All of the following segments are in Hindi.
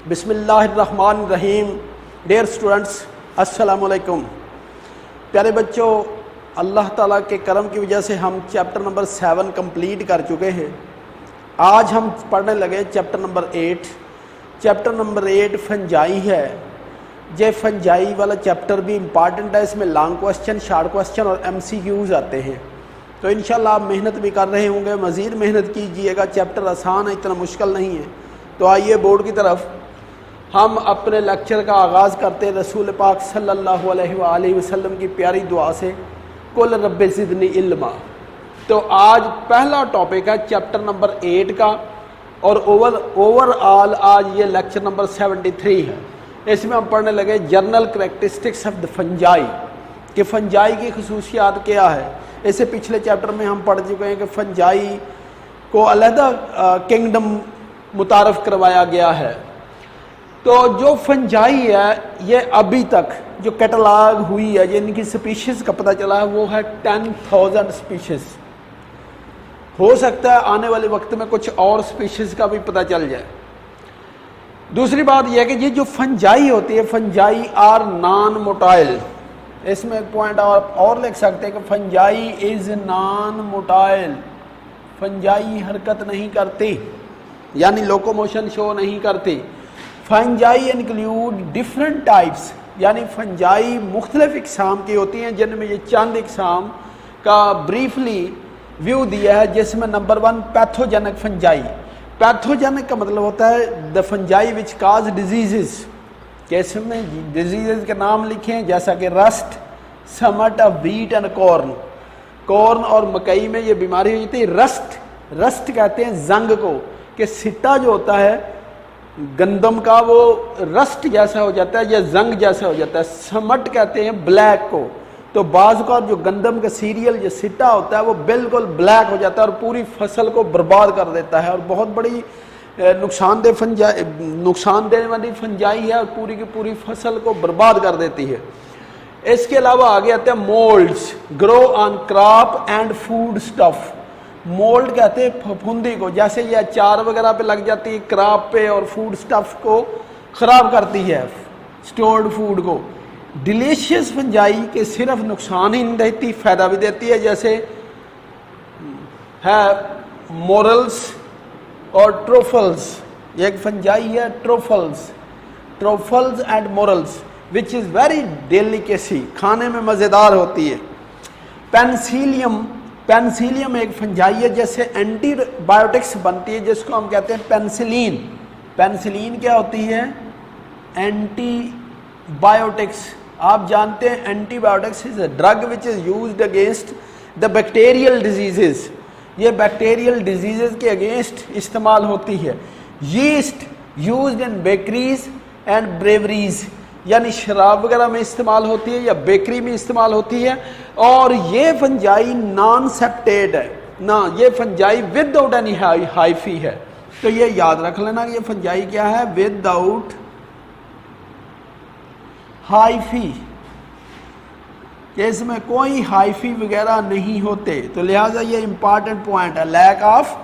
बिस्मिल्लाहिर्रहमानिर्रहीम। डियर स्टूडेंट्स, अस्सलाम वालेकुम। प्यारे बच्चों, अल्लाह ताला के करम की वजह से हम चैप्टर नंबर 7 कंप्लीट कर चुके हैं। आज हम पढ़ने लगे chapter number 8। Chapter number 8 fungi है। ये फंजाई वाला चैप्टर भी इम्पॉर्टेंट है। इसमें लॉन्ग क्वेश्चन, शॉर्ट क्वेश्चन और MCQs आते हैं। तो इंशाल्लाह आप मेहनत भी कर रहे होंगे, मज़ीद मेहनत कीजिएगा। चैप्टर आसान है, इतना मुश्किल नहीं है। तो आइए बोर्ड की तरफ हम अपने लेक्चर का आगाज़ करते हैं रसूल पाक सल्लल्लाहु अलैहि वसल्लम की प्यारी दुआ से, कुल रब्बि ज़िदनी इल्मा। तो आज पहला टॉपिक है चैप्टर नंबर 8 का, और ओवरऑल आज ये लेक्चर नंबर 73 है। इसमें हम पढ़ने लगे general characteristics of the fungi, कि फंजाई की खसूसियात क्या है। इससे पिछले चैप्टर में हम पढ़ चुके हैं कि फंजाई को अलहदा किंगडम मुतारफ़ करवाया गया है। तो जो फंजाई है ये अभी तक जो कैटलाग हुई है, जिनकी स्पीशीज़ का पता चला है, वो है 10,000 स्पीशीज़। हो सकता है आने वाले वक्त में कुछ और स्पीशीज़ का भी पता चल जाए। दूसरी बात यह है कि ये जो फंजाई होती है, फंजाई आर नॉन मोटाइल। इसमें एक पॉइंट आप और लिख सकते हैं कि fungi is non motile. Fungi हरकत नहीं करती, यानी लोकोमोशन शो नहीं करती। फंजाई इंक्लूड डिफरेंट टाइप्स, यानी फंजाई मुख्तलिफ इकसाम की होती हैं, जिनमें ये चंद इकसाम का ब्रीफली व्यू दिया है। जिसमें नंबर 1 पैथोजेनिक फंजाई। पैथोजेनिक का मतलब होता है the fungi which cause disease. कैसे में डिजीज़ के नाम लिखे हैं, जैसा कि rust, समट of wheat and corn. Corn और मकई में ये बीमारी हो जाती है। रस्ट कहते हैं जंग को, कि सिट्टा जो होता है गंदम का वो रस्ट जैसा हो जाता है या जंग जैसा हो जाता है। समट कहते हैं ब्लैक को। तो बाज़ का जो गंदम का सीरियल जो सिट्टा होता है वो बिल्कुल ब्लैक हो जाता है और पूरी फसल को बर्बाद कर देता है, और बहुत बड़ी नुकसान देने वाली फंजाई है, और पूरी की पूरी फसल को बर्बाद कर देती है। इसके अलावा आगे आते हैं moulds, grow on crop and food stuff. Mould कहते हैं फफूंदी को, जैसे ये अचार वगैरह पे लग जाती है, क्रॉप पे और फूड स्टफ को ख़राब करती है, स्टोर्ड फूड को। डिलीशियस फंजाई के सिर्फ नुकसान ही नहीं देती, फ़ायदा भी देती है। जैसे है मोरल्स और ट्रोफल्स। ये एक फंजाई है truffles and morels, which is very delicacy, खाने में मज़ेदार होती है। पेंसिलियम एक फंजाई है, जैसे एंटीबायोटिक्स बनती है, जिसको हम कहते हैं पेंसिलिन। पेंसिलिन क्या होती है? एंटीबायोटिक्स। आप जानते हैं antibiotics is a drug which is used against the bacterial disease. ये बैक्टीरियल डिजीज़ के अगेंस्ट इस्तेमाल होती है। Yeast used in bakeries and breweries, यानी शराब वगैरह में इस्तेमाल होती है या बेकरी में इस्तेमाल होती है। और ये फंजाई नॉन सेप्टेड है ना, ये फंजाई विदाउट एनी हाइफी है। तो ये याद रख लेना, ये फंजाई क्या है? विदाउट हाइफी, कि इसमें कोई हाइफी वगैरह नहीं होते। तो लिहाजा ये इंपॉर्टेंट पॉइंट है, लैक ऑफ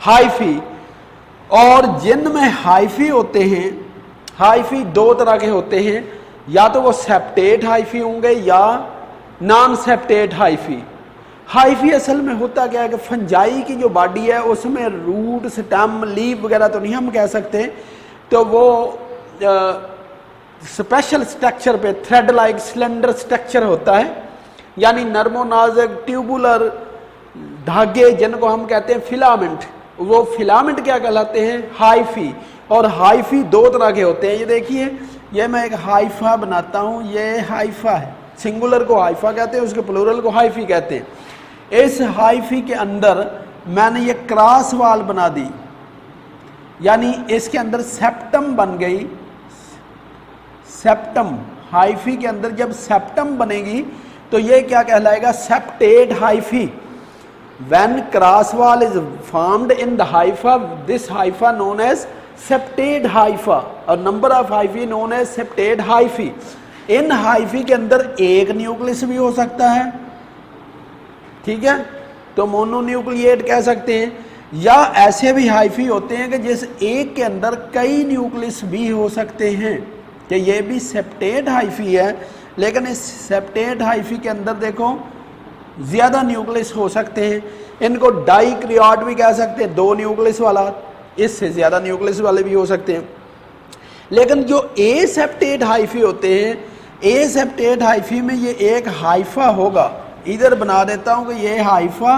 हाइफी। और जिनमें हाइफी होते हैं, हाइफी दो तरह के होते हैं, या तो वो सेप्टेट हाइफी होंगे या नॉन सेप्टेट हाइफी। हाइफी असल में होता क्या है कि फंजाई की जो बॉडी है उसमें रूट, स्टेम, लीफ वगैरह तो नहीं हम कह सकते, तो वो स्पेशल स्ट्रक्चर पे थ्रेड लाइक स्लेंडर स्ट्रक्चर होता है, यानी नर्मो नाजुक ट्यूबुलर धागे, जिनको हम कहते हैं फिलामेंट। वो फिलामेंट क्या कहलाते हैं? हाइफी। और हाइफी दो तरह के होते हैं। ये देखिए, ये मैं एक हाइफा बनाता हूँ, ये हाइफा है। सिंगुलर को हाइफा कहते हैं, उसके प्लूरल को हाइफी कहते हैं। इस हाइफी के अंदर मैंने ये क्रॉस वाल बना दी, यानी इसके अंदर सेप्टम बन गई। सेप्टम, हाइफी के अंदर जब सेप्टम बनेगी तो ये क्या कहलाएगा? Septate hyphae. When cross wall is formed in the hypha, this hypha known as septate hypha, और number of hyphae known as septate hyphae. इन हाइफी के अंदर एक न्यूक्लियस भी हो सकता है, ठीक है, तो मोनोन्यूक्लिएट कह सकते हैं, या ऐसे भी हाइफी होते हैं कि जिस एक के अंदर कई न्यूक्लियस भी हो सकते हैं, कि ये भी सेप्टेट हाइफी है, लेकिन इस सेप्टेट हाइफी के अंदर देखो ज़्यादा न्यूक्लियस हो सकते हैं। इनको डाइक्रियाट भी कह सकते हैं, 2 न्यूक्लियस वाला, इससे ज़्यादा न्यूक्लियस वाले भी हो सकते हैं। लेकिन जो ए सेप्टेट हाइफी होते हैं, ए सेप्टेट हाइफी में ये एक हाइफा होगा, इधर बना देता हूँ कि ये हाइफा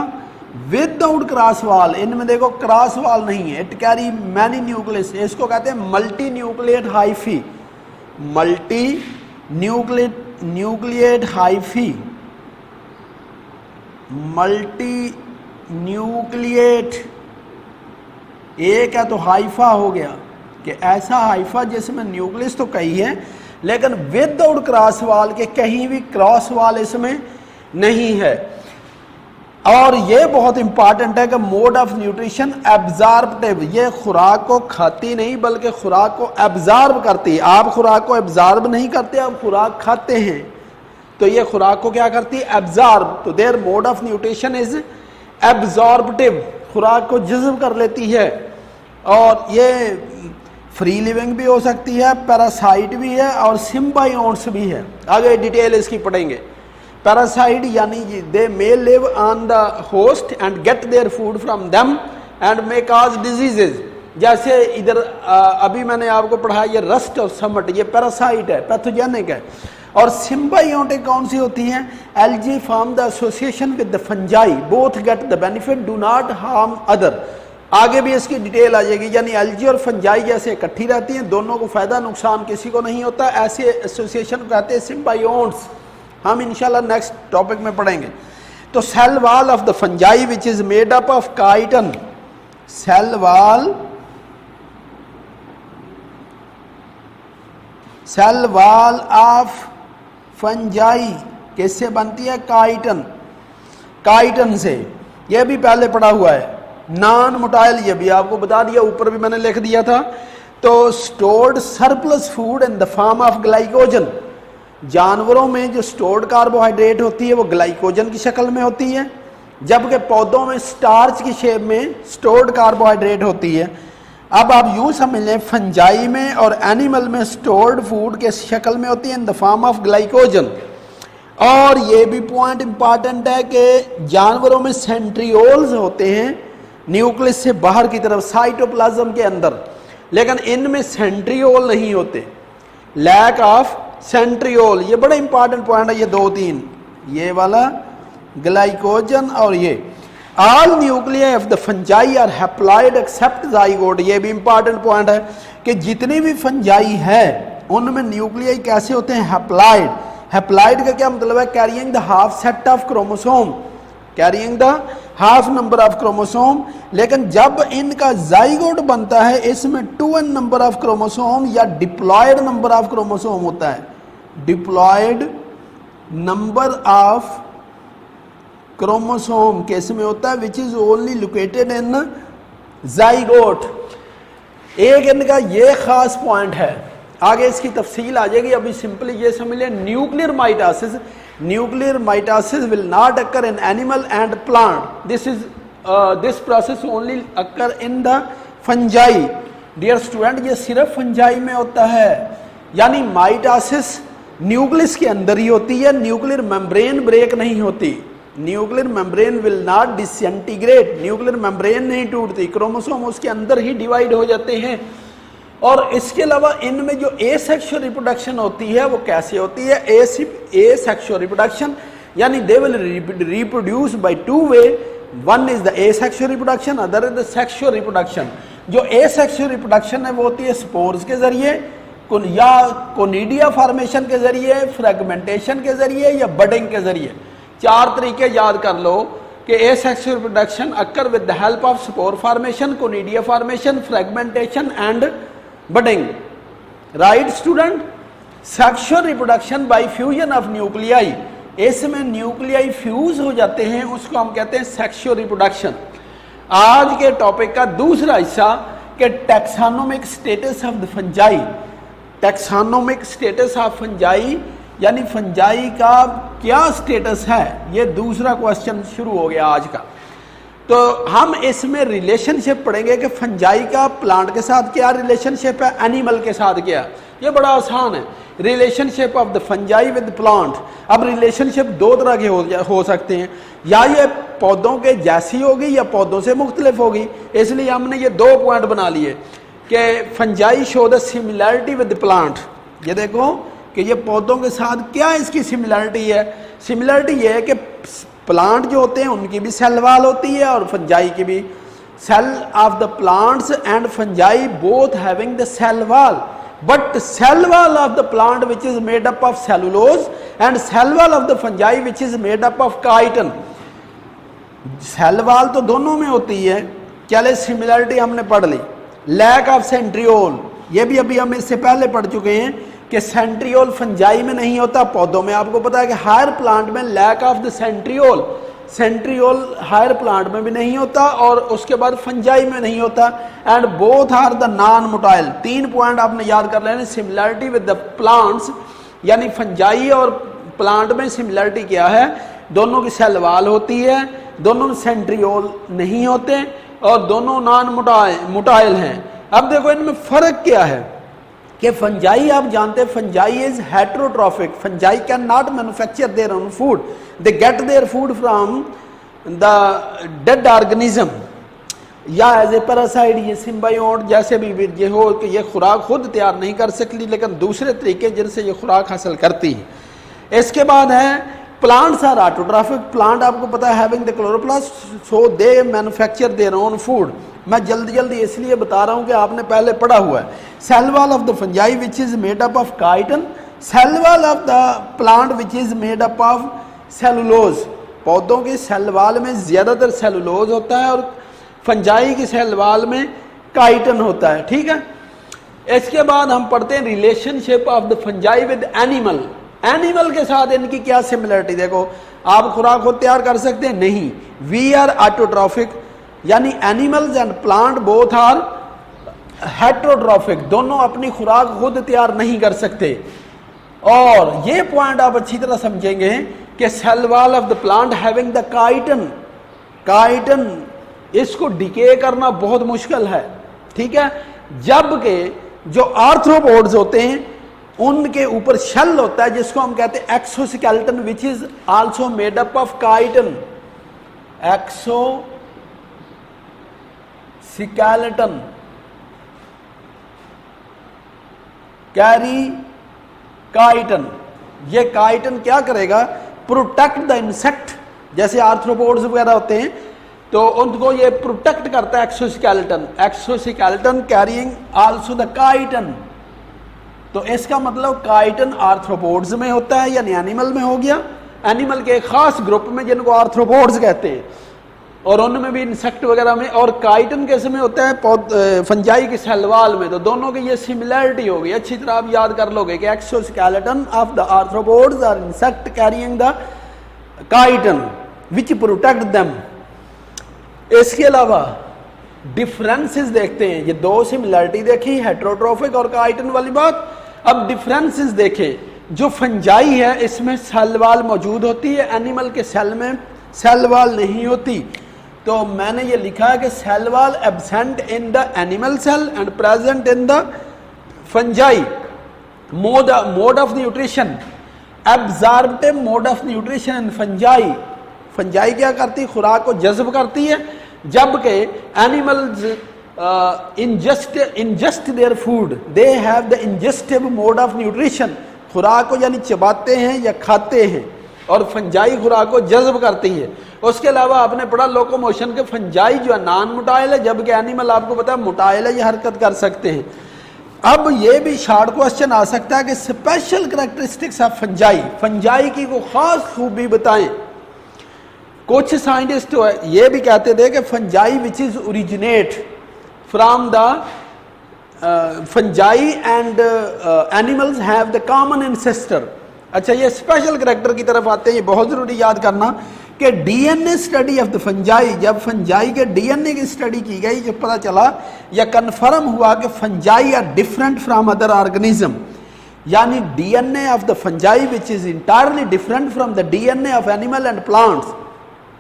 विदाउट क्रॉस वाल, इनमें देखो क्रॉस वाल नहीं है, इट कैरी मैनी न्यूक्लियस, इसको कहते हैं multi nucleate hyphae, multi nucleate hyphae, multi nucleate. एक है तो हाइफा हो गया कि ऐसा हाइफा जिसमें न्यूक्लियस तो कई है लेकिन विदाउट क्रॉस वाल के, कहीं भी क्रॉस वाल इसमें नहीं है। और ये बहुत इंपॉर्टेंट है कि मोड ऑफ न्यूट्रिशन एब्जॉर्बटिव, ये खुराक को खाती नहीं बल्कि खुराक को एब्जॉर्ब करती है। आप खुराक को एब्जॉर्ब नहीं करते, आप खुराक खाते हैं, तो ये खुराक को क्या करती है, एब्जॉर्ब। तो their mode of nutrition is absorptive, खुराक को जज़्ब कर लेती है। और ये फ्री लिविंग भी हो सकती है, पैरासाइट भी है और सिम्बायोट्स भी है। आगे डिटेल इसकी पढ़ेंगे। पैरासाइट यानी they may live on the host and get their food from them and may cause diseases. जैसे इधर अभी मैंने आपको पढ़ा ये रस्ट और समट, ये पैरासाइट है, पैथोजेनिक है। और सिम्बायोटिक कौन सी होती हैं, algae form the association with the fungi, both get the benefit do not harm other. आगे भी इसकी डिटेल आ जाएगी, यानी एल्गी और फंजाई जैसे इकट्ठी रहती हैं, दोनों को फायदा नुकसान किसी को नहीं होता, ऐसे एसोसिएशन को कहते हैं सिम्बायोट्स। हम इंशाल्लाह नेक्स्ट टॉपिक में पढ़ेंगे। तो cell wall of the fungi which is made up of chitin, cell wall of fungi किससे बनती है, काइटन, काइटन से। यह भी पहले पढ़ा हुआ है। नॉन मोटाइल, ये भी आपको बता दिया, ऊपर भी मैंने लिख दिया था। तो stored surplus food in the form of glycogen, जानवरों में जो स्टोर्ड कार्बोहाइड्रेट होती है वो ग्लाइकोजन की शक्ल में होती है, जबकि पौधों में स्टार्च की शेप में स्टोर्ड कार्बोहाइड्रेट होती है। अब आप यूं समझ लें, फंजाई में और एनिमल में स्टोर्ड फूड के शक्ल में होती है in the form of glycogen. और ये भी पॉइंट इंपॉर्टेंट है कि जानवरों में सेंट्रियोल्स होते हैं न्यूक्लियस से बाहर की तरफ साइटोप्लाज्म के अंदर, लेकिन इनमें सेंट्रियोल नहीं होते, लैक ऑफ सेंट्रियोल। ये बड़ा इंपॉर्टेंट पॉइंट है, ये 2-3, ये वाला ग्लाइकोजन और ये। All nuclei of the fungi are haploid except zygote, ये भी इंपॉर्टेंट पॉइंट है कि जितनी भी फंजाई है उनमें न्यूक्लियाई कैसे होते हैं, हैप्लॉइड। हैप्लॉइड का क्या मतलब है, carrying the half set of chromosome, carrying the half number of chromosome. लेकिन जब इनका जाइगोट बनता है इसमें 2n नंबर ऑफ क्रोमोसोम या डिप्लॉयड नंबर ऑफ क्रोमोसोम होता है, diploid number of chromosome case में होता है, which is only located in zygote. एक इनका ये खास पॉइंट है, आगे इसकी तफसील आ जाएगी। अभी सिंपली ये समझ लें, nuclear mitosis, nuclear mitosis will not occur in animal and plant, this process only occur in the fungi. Dear student, ये सिर्फ फंजाई में होता है, यानी माइटोसिस न्यूक्लियस के अंदर ही होती है, न्यूक्लियर मेम्ब्रेन ब्रेक नहीं होती, nuclear membrane will not disintegrate, nuclear membrane नहीं टूटती, क्रोमोसोम उसके अंदर ही डिवाइड हो जाते हैं। और इसके अलावा इनमें जो एसेक्सुअल रिप्रोडक्शन होती है वो कैसे होती है, एसेक्सुअल रिप्रोडक्शन, यानी they will reproduce by 2 way, one is the asexual reproduction, other is the sexual reproduction. जो एसेक्सुअल रिप्रोडक्शन है वो होती है स्पोर्स के जरिए या कोनिडिया फॉर्मेशन के जरिए, फ्रेगमेंटेशन के जरिए या बडिंग के जरिए। 4 तरीके याद कर लो कि asexual reproduction occur with the help of spore formation, conidia formation, fragmentation and budding. Right student, sexual reproduction by fusion of nuclei, इसमें न्यूक्लियाई फ्यूज हो जाते हैं, उसको हम कहते हैं सेक्सुअल रिप्रोडक्शन। आज के टॉपिक का दूसरा हिस्सा कि taxonomic status of the fungi, taxonomic status of fungi यानी फंजाई का क्या स्टेटस है, ये दूसरा क्वेश्चन शुरू हो गया आज का। तो हम इसमें रिलेशनशिप पढ़ेंगे कि फंजाई का प्लांट के साथ क्या रिलेशनशिप है, एनिमल के साथ क्या। ये बड़ा आसान है, relationship of the fungi with plant. अब रिलेशनशिप दो तरह के हो सकते हैं, या ये पौधों के जैसी होगी या पौधों से मुख्तलिफ होगी। इसलिए हमने ये 2 पॉइंट बना लिए कि fungi show the similarity with plant. ये देखो कि ये पौधों के साथ क्या इसकी सिमिलैरिटी है। सिमिलैरिटी ये है कि प्लांट जो होते हैं उनकी भी सेल वाल होती है और फंजाई की भी। Cell of the plants and fungi both having the cell wall, but cell wall of the plant which is made up of cellulose and cell wall of the fungi which is made up of chitin। Cell wall तो दोनों में होती है। चले सिमिलरिटी हमने पढ़ ली। लैक ऑफ सेंट्रियोल, ये भी अभी हम इससे पहले पढ़ चुके हैं कि सेंट्रियोल फंजाई में नहीं होता, पौधों में। आपको पता है कि हायर प्लांट में lack of the centriole, centriole higher plant में भी नहीं होता और उसके बाद फंजाई में नहीं होता। And both are the non motile. 3 point आपने याद कर लेने। सिमिलरिटी विद द प्लांट्स, यानी फंजाई और प्लांट में सिमिलरिटी क्या है, दोनों की सेल वाल होती है, दोनों में सेंट्रियोल नहीं होते और दोनों नॉन मोटाइल हैं। अब देखो इनमें फर्क क्या है कि फंजाई, आप जानते हैं fungi is heterotrophic. Fungi can not manufacture their own food, they get their food from the dead organism या एज ए पैरासाइट। ये सिम्बायोट जैसे भी ये हो कि ये खुराक खुद तैयार नहीं कर सकती, लेकिन दूसरे तरीके जिनसे ये खुराक हासिल करती है। इसके बाद है प्लांट्स आर ऑटोट्रॉफिक। प्लांट आपको पता है having the chloroplast, so they manufacture their own food. मैं जल्दी इसलिए बता रहा हूं कि आपने पहले पढ़ा हुआ है। Cell wall of the fungi which is made up of chitin, cell wall of the plant which is made up of cellulose. पौधों के सेल वॉल में ज्यादातर सेलुलोज होता है और फंजाई की सेल वॉल में काइटन होता है। ठीक है, इसके बाद हम पढ़ते हैं relationship of the fungi with animal. Animal के साथ इनकी क्या सिमिलरिटी। देखो, आप खुराक खुद तैयार कर सकते हैं? नहीं। वी आर ऑटोट्रॉफिक, यानी animals and plant both are heterotrophic, दोनों अपनी खुराक खुद तैयार नहीं कर सकते। और ये पॉइंट आप अच्छी तरह समझेंगे कि cell wall of the plant having the chitin, chitin इसको डिके करना बहुत मुश्किल है। ठीक है, जबकि जो आर्थ्रोपोड्स होते हैं उनके ऊपर शेल होता है जिसको हम कहते हैं exoskeleton, which is also made up of chiton. Exoskeleton carry chiton. ये काइटन क्या करेगा, प्रोटेक्ट द इंसेक्ट। जैसे आर्थ्रोपोड्स वगैरह होते हैं तो उनको ये प्रोटेक्ट करता है exoskeleton. Exoskeleton carrying also the chiton. तो इसका मतलब काइटन आर्थ्रोपोड्स में होता है, यानी एनिमल में हो गया। एनिमल के एक खास ग्रुप में जिनको आर्थ्रोपोड्स कहते हैं, और उनमें भी इंसेक्ट वगैरह में। और काइटन कैसे में होता है, फंजाई की सेल वॉल में। तो दोनों की ये सिमिलरिटी होगी। अच्छी तरह आप याद कर लोगे कि exoskeleton of the arthropods are insect carrying the chitin which protect them. इसके अलावा डिफरेंसेस देखते हैं। ये 2 सिमिलरिटी देखी, हेटेरोट्रॉफिक और काइटन वाली बात। अब डिफरेंसेस देखें। जो फंजाई है इसमें सेल वॉल मौजूद होती है, एनिमल के सेल में सेल वॉल नहीं होती। तो मैंने ये लिखा है कि cell wall absent in the animal cell and present in the fungi. Mode of nutrition, absorptive mode of nutrition in fungi. Fungi क्या करती है, खुराक को जज्ब करती है, जबकि animals ingest their food, they have the ingestive mode of nutrition। खुराक को यानी चबाते हैं या खाते हैं, और फंजाई खुराक को जज्ब करती है। उसके अलावा आपने पढ़ा लोकोमोशन के फंजाई जो है नॉन मोटाइल है, जबकि एनिमल आपको पता है मोटाइल है, ये हरकत कर सकते हैं। अब ये भी शार्ट क्वेश्चन आ सकता है कि special characteristics of fungi, fungi की को खास खूबी बताएं। कुछ साइंटिस्ट ये भी कहते थे कि fungi which is originate from the fungi and animals have the common ancestor. अच्छा, ये स्पेशल कैरेक्टर की तरफ आते हैं, ये बहुत जरूरी याद करना कि DNA study of the fungi, जब फंजाई के डीएनए की स्टडी की गई, जब पता चला या कंफर्म हुआ कि fungi are different from other organism, यानी DNA of the fungi which is entirely different from the DNA of animal and plants.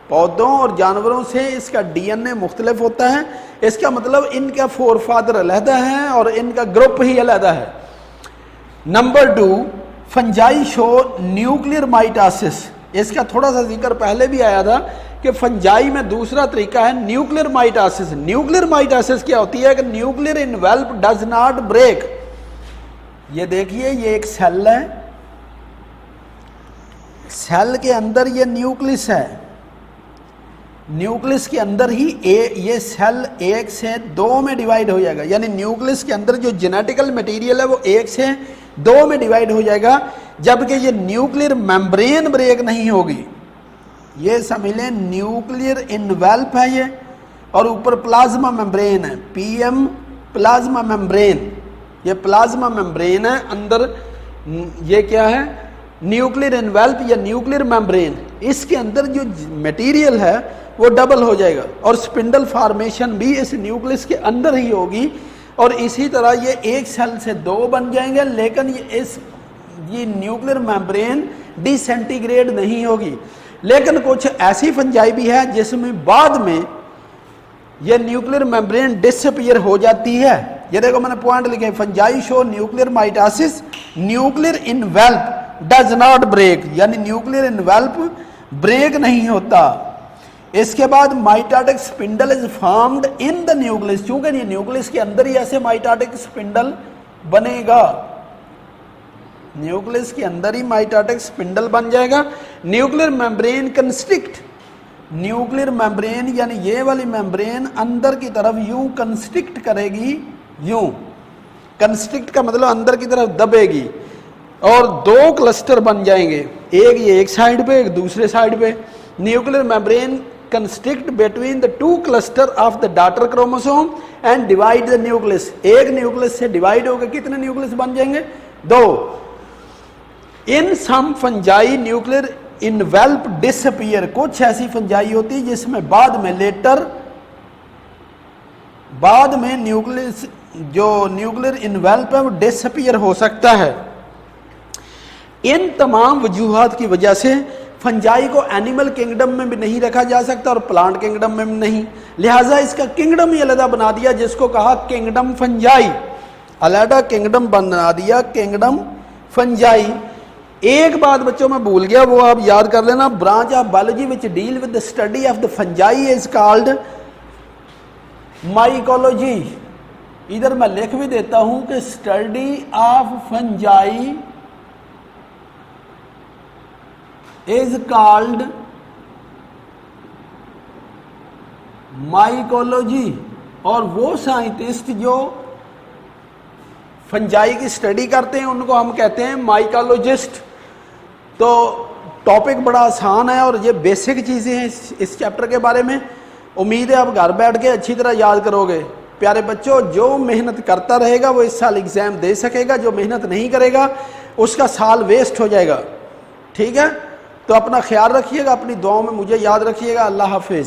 पौधों और जानवरों से इसका डीएनए मुख्तलिफ होता है। इसका मतलब इनका फोर फादर अलहदा है और इनका ग्रुप ही अलहदा है। Number 2, fungi show nuclear mitosis. इसका थोड़ा सा जिक्र पहले भी आया था कि फंजाई में दूसरा तरीका है न्यूक्लियर माइटोसिस। न्यूक्लियर माइटोसिस क्या होती है कि nuclear envelope does not break. ये देखिए, ये एक सेल है, सेल के अंदर ये न्यूक्लियस है, न्यूक्लियस के अंदर ही ये सेल 1 से 2 में डिवाइड हो जाएगा। यानी न्यूक्लियस के अंदर जो जेनेटिकल मटेरियल है वो 1 से 2 में डिवाइड हो जाएगा, जबकि ये न्यूक्लियर मेम्ब्रेन ब्रेक नहीं होगी। ये समझ लें न्यूक्लियर इनवेल्प है ये, और ऊपर प्लाज्मा मेम्ब्रेन है, पीएम प्लाज्मा मेम्ब्रेन। ये प्लाज्मा मेम्ब्रेन है, अंदर ये क्या है, न्यूक्लियर इनवेल्प या न्यूक्लियर मेम्ब्रेन। इसके अंदर जो मटेरियल है वो डबल हो जाएगा, और स्पिंडल फॉर्मेशन भी इस न्यूक्लियस के अंदर ही होगी। और इसी तरह ये एक सेल से 2 बन जाएंगे, लेकिन ये न्यूक्लियर मेम्ब्रेन डिसेंटीग्रेड नहीं होगी। लेकिन कुछ ऐसी फंजाई भी है जिसमें बाद में ये न्यूक्लियर मेम्ब्रेन डिसअपीयर हो जाती है। ये देखो मैंने पॉइंट लिखे, fungi show nuclear mitosis, nuclear envelope does not break, यानी न्यूक्लियर इनवेल्प ब्रेक नहीं होता। इसके बाद mitotic spindle is formed in the nucleus. चूंकि ये न्यूक्लियस के अंदर ही ऐसे माइटोटिक स्पिंडल बनेगा, न्यूक्लियस के अंदर ही माइटोटिक स्पिंडल बन जाएगा। Nuclear membrane constrict, nuclear membrane यानी ये वाली मेम्ब्रेन अंदर की तरफ यूं कंस्ट्रिक्ट करेगी, यूं कंस्ट्रिक्ट का मतलब अंदर की तरफ दबेगी, और 2 क्लस्टर बन जाएंगे, एक ये एक साइड पे, एक दूसरे साइड पे। Nuclear membrane constrict between the 2 cluster of the daughter chromosome and divide the nucleus. एक न्यूक्लियस से डिवाइड होकर कितने न्यूक्लियस बन जाएंगे, 2। इन सम फंजाई न्यूक्लियर इनवेल्प डिसअपीयर। कुछ ऐसी फंजाई होती है जिसमें बाद में न्यूक्लियस, जो न्यूक्लियर इनवेल्प है वो डिसअपीयर हो सकता है। इन तमाम वजूहात की वजह से फंजाई को एनिमल किंगडम में भी नहीं रखा जा सकता और प्लांट किंगडम में भी नहीं, लिहाजा इसका किंगडम ही अलग बना दिया, जिसको कहा किंगडम फंजाई। अलग किंगडम बना दिया, किंगडम फंजाई। एक बात बच्चों में भूल गया, वो आप याद कर लेना, branch of biology which deal with the study of the fungi is called mycology. इधर मैं लिख भी देता हूं कि study of fungi is called mycology. और वो साइंटिस्ट जो फंजाई की स्टडी करते हैं उनको हम कहते हैं माइकोलॉजिस्ट। तो टॉपिक बड़ा आसान है और ये बेसिक चीज़ें हैं इस चैप्टर के बारे में। उम्मीद है आप घर बैठ के अच्छी तरह याद करोगे। प्यारे बच्चों, जो मेहनत करता रहेगा वो इस साल एग्ज़ाम दे सकेगा, जो मेहनत नहीं करेगा उसका साल वेस्ट हो जाएगा। ठीक है, तो अपना ख्याल रखिएगा, अपनी दुआओं में मुझे याद रखिएगा। अल्लाह हाफिज़।